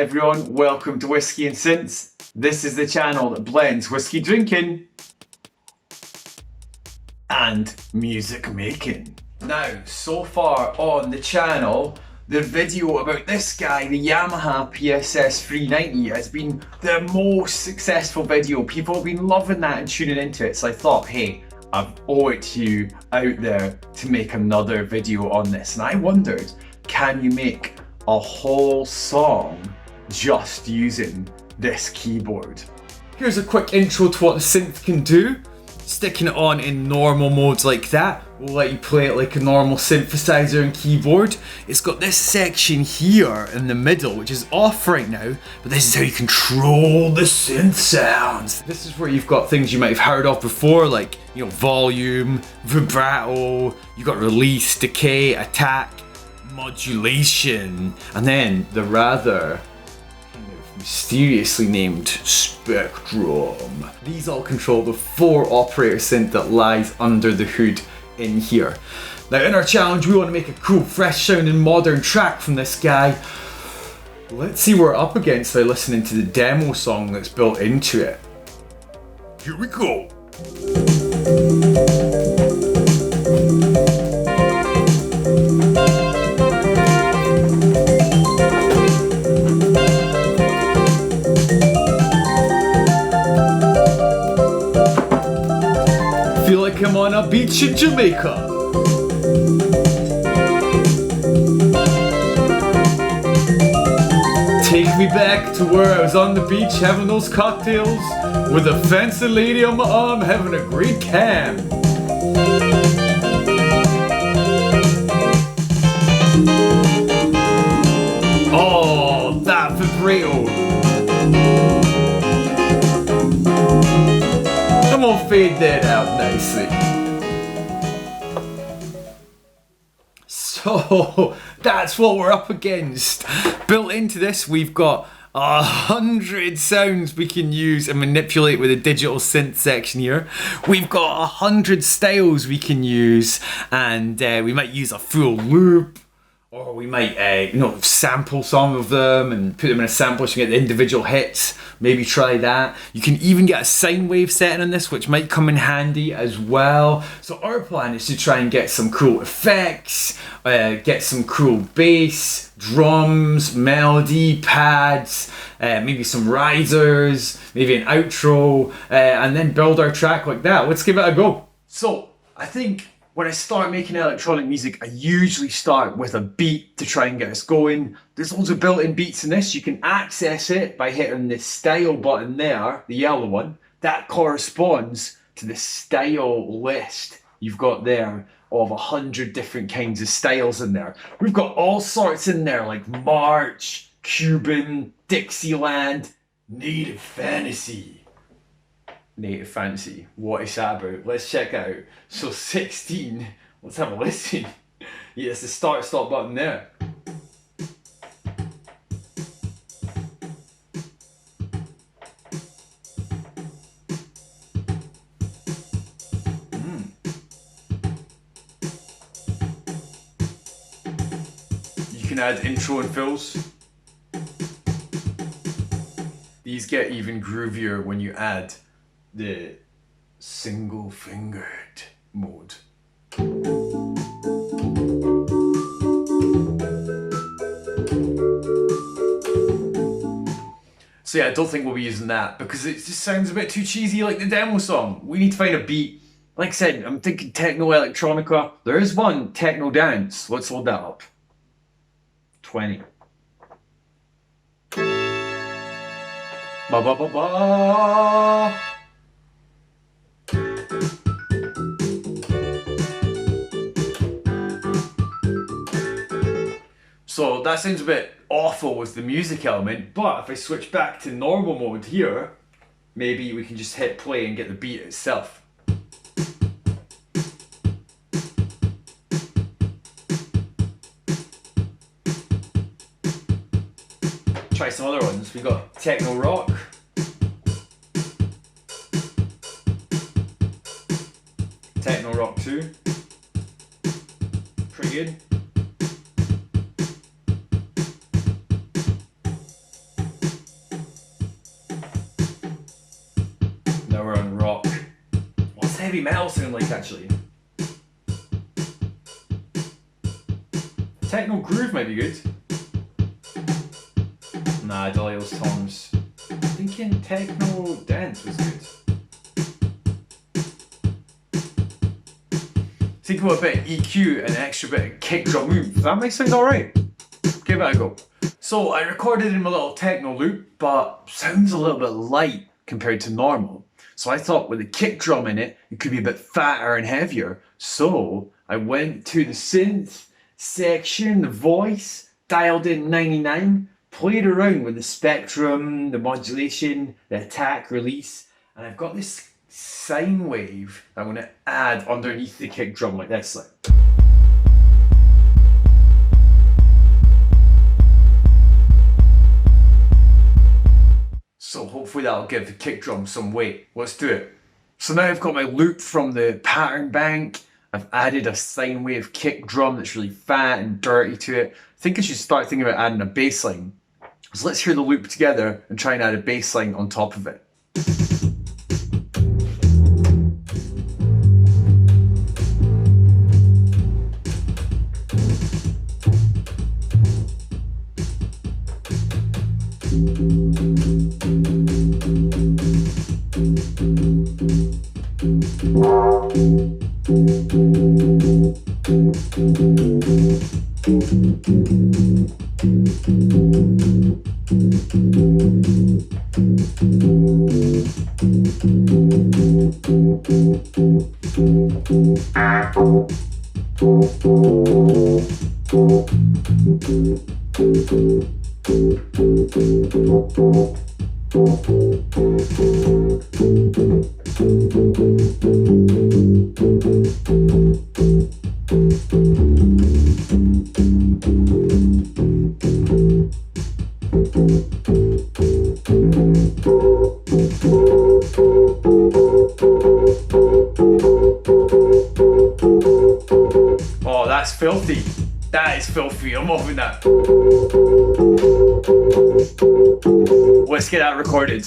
everyone, welcome to Whiskey and Synths. This is the channel that blends whiskey drinking and music making. Now, so far on the channel, the video about this guy, the Yamaha PSS 390, has been the most successful video. People have been loving that and tuning into it, so I thought, hey, I owe it to you out there to make another video on this. And I wondered, can you make a whole song just using this keyboard? Here's a quick intro to what the synth can do. Sticking it on in normal modes like that will let you play it like a normal synthesizer and keyboard. It's got this section here in the middle, which is off right now, but this is how you control the synth sounds. This is where you've got things you might have heard of before, like, you know, volume, vibrato, you've got release, decay, attack, modulation, and then the rather kind of mysteriously named spectrum. These all control the 4-operator synth that lies under the hood in here. Now in our challenge we want to make a cool, fresh sounding modern track from this guy. Let's see what we're up against by listening to the demo song that's built into it. Here we go. Feel like I'm on a beach in Jamaica. Take me back to where I was on the beach having those cocktails with a fancy lady on my arm having a great time. Oh, that vibrato. I'm gonna fade that out nicely. So that's what we're up against. Built into this, we've got 100 sounds we can use and manipulate with a digital synth section here. We've got 100 styles we can use, and we might use a full loop, or we might sample some of them and put them in a sampler so you get the individual hits. Maybe try that. You can even get a sine wave setting on this, which might come in handy as well. So our plan is to try and get some cool effects, get some cool bass, drums, melody, pads, maybe some risers, maybe an outro, and then build our track like that. Let's give it a go. So I think when I start making electronic music, I usually start with a beat to try and get us going. There's loads of built-in beats in this. You can access it by hitting the style button there, the yellow one. That corresponds to the style list you've got there of 100 different kinds of styles in there. We've got all sorts in there like March, Cuban, Dixieland, Native Fantasy. Native Fantasy, what is that about? Let's check it out. So 16, let's have a listen. Yeah, it's the start stop button there. You can add intro and fills. These get even groovier when you add the single fingered mode. So yeah, I don't think we'll be using that because it just sounds a bit too cheesy like the demo song. We need to find a beat. Like I said, I'm thinking techno electronica. There is one techno dance. Let's load that up. 20. Ba ba ba ba. So that sounds a bit awful with the music element, but if I switch back to normal mode here, maybe we can just hit play and get the beat itself. Try some other ones. We got techno rock. Techno rock 2. Pretty good. heavy metal sound like actually? Techno groove might be good. Nah, I delay those toms. I'm thinking techno dance was good. Think about a bit of EQ and an extra bit of kick drum. That might sound alright. Give it a go. So I recorded in my little techno loop, but sounds a little bit light compared to normal. So I thought with a kick drum in it, it could be a bit fatter and heavier. So I went to the synth section, the voice, dialed in 99, played around with the spectrum, the modulation, the attack, release, and I've got this sine wave that I'm going to add underneath the kick drum like this. So hopefully that'll give the kick drum some weight. Let's do it. So now I've got my loop from the pattern bank. I've added a sine wave kick drum that's really fat and dirty to it. I think I should start thinking about adding a bass line. So let's hear the loop together and try and add a bass line on top of it. Oh, that's filthy. That is filthy. I'm loving that. Let's get that recorded.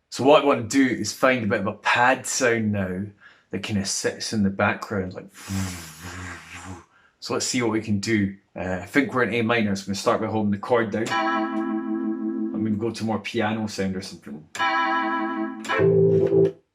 So what I want to do is find a bit of a pad sound now that kind of sits in the background, like. So let's see what we can do. I think we're in A minor, so I'm going to start by holding the chord down. I'm going to go to more piano sound or something.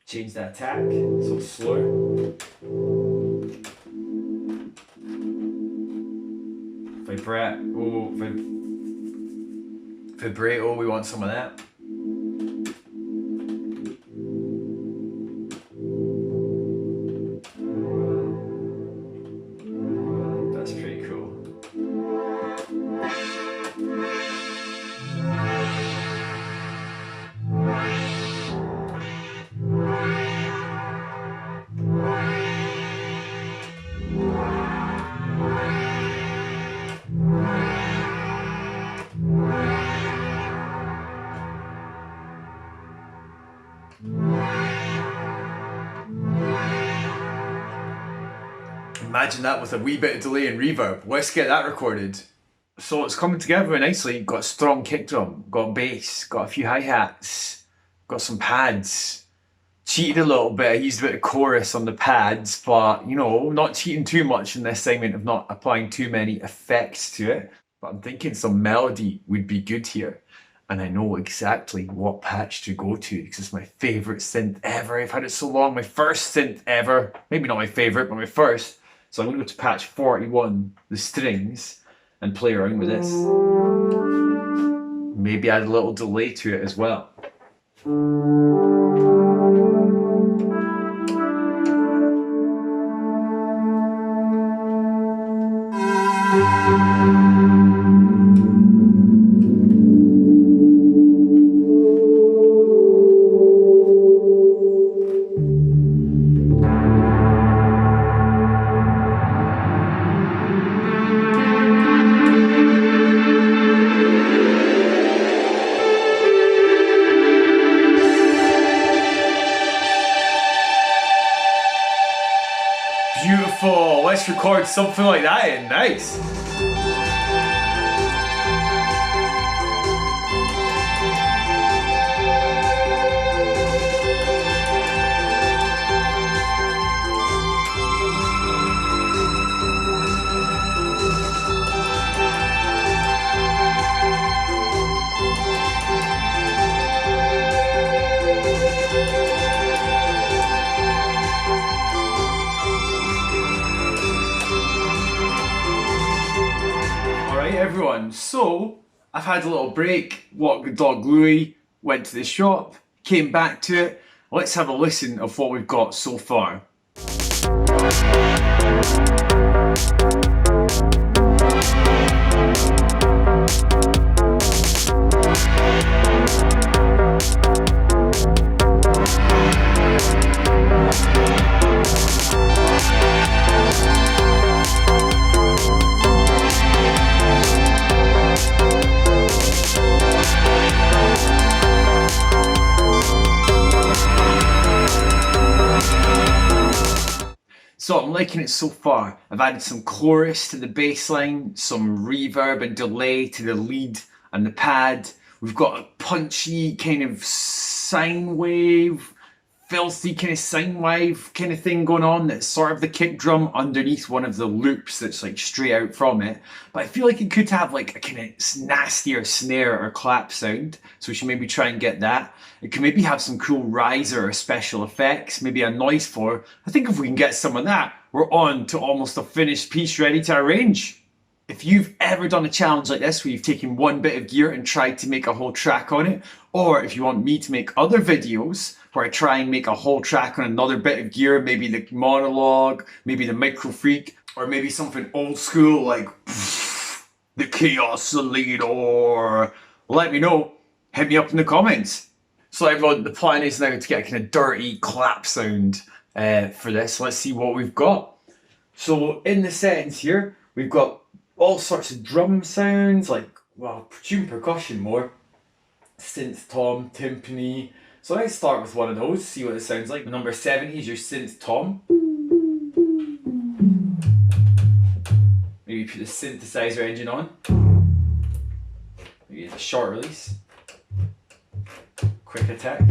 Change the attack, so it's slower. Vibrato, we want some of that. Imagine that with a wee bit of delay and reverb. Let's get that recorded. So it's coming together very nicely. Got a strong kick drum, got bass, got a few hi-hats, got some pads. Cheated a little bit. I used a bit of chorus on the pads, but you know, not cheating too much in this segment of not applying too many effects to it. But I'm thinking some melody would be good here. And I know exactly what patch to go to because it's my favorite synth ever. I've had it so long, my first synth ever. Maybe not my favorite, but my first. So I'm going to go to patch 41, the strings, and play around with this. Maybe add a little delay to it as well. let's record something like that in. Nice. Everyone, so I've had a little break, walked with dog Louie, went to the shop, came back to it. Let's have a listen of what we've got so far. So I'm liking it so far. I've added some chorus to the bass line, some reverb and delay to the lead and the pad. We've got a punchy kind of sine wave, filthy kind of sine wave kind of thing going on that's sort of the kick drum underneath one of the loops that's like straight out from it. But I feel like it could have like a kind of nastier snare or clap sound, so we should maybe try and get that. It could maybe have some cool riser or special effects, maybe a noise floor. I think if we can get some of that, we're on to almost a finished piece ready to arrange. If you've ever done a challenge like this where you've taken one bit of gear and tried to make a whole track on it, or if you want me to make other videos where I try and make a whole track on another bit of gear, maybe the monologue, maybe the micro freak, or maybe something old school like the Chaos Leader, let me know. Hit me up in the comments. So everyone, the plan is now to get a kind of dirty clap sound for this. Let's see what we've got. So in the settings here, we've got all sorts of drum sounds, like, well, percussion more. Synth tom, timpani. So let's start with one of those, see what it sounds like. Number 70 is your synth tom. Maybe put the synthesizer engine on. Maybe the short release. Quick attack.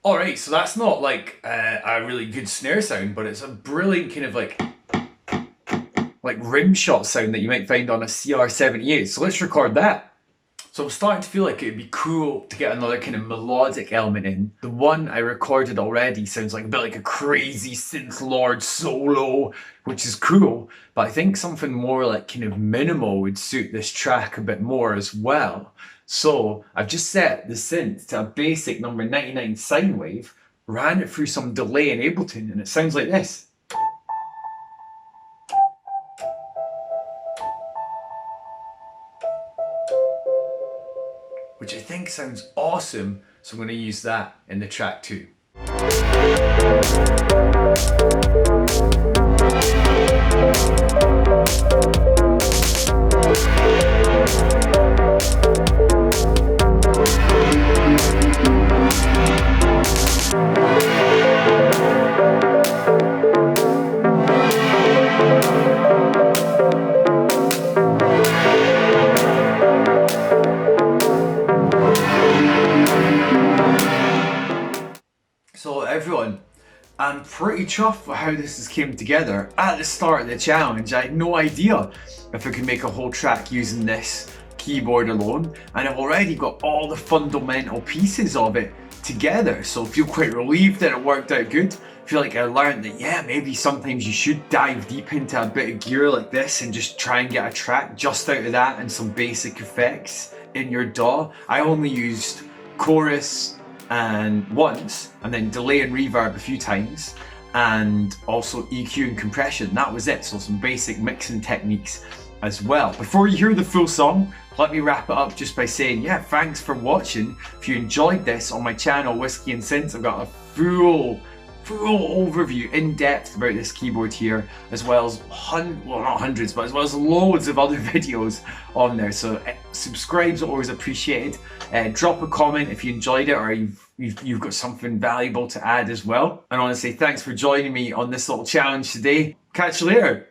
Alright, so that's not like a really good snare sound, but it's a brilliant kind of like rim shot sound that you might find on a CR78. So let's record that. So I'm starting to feel like it'd be cool to get another kind of melodic element in. The one I recorded already sounds like a bit like a crazy synth lord solo, which is cool, but I think something more like kind of minimal would suit this track a bit more as well. So I've just set the synth to a basic number 99 sine wave, ran it through some delay in Ableton, and it sounds like this. Which I think sounds awesome, so I'm going to use that in the track too. So everyone, I'm pretty chuffed with how this has came together. At the start of the challenge, I had no idea if I could make a whole track using this keyboard alone, and I've already got all the fundamental pieces of it together, so I feel quite relieved that it worked out good. I feel like I learned that, yeah, maybe sometimes you should dive deep into a bit of gear like this and just try and get a track just out of that and some basic effects in your DAW. I only used chorus and once, and then delay and reverb a few times, and also EQ and compression. That was it. So some basic mixing techniques, as well. Before you hear the full song, let me wrap it up just by saying, yeah, thanks for watching. If you enjoyed this on my channel, Whiskey and Synths, I've got a full overview, in depth about this keyboard here, as well as not hundreds, but as well as loads of other videos on there. So subscribe's always appreciated. Drop a comment if you enjoyed it, or you've got something valuable to add as well. And honestly, thanks for joining me on this little challenge today. Catch you later.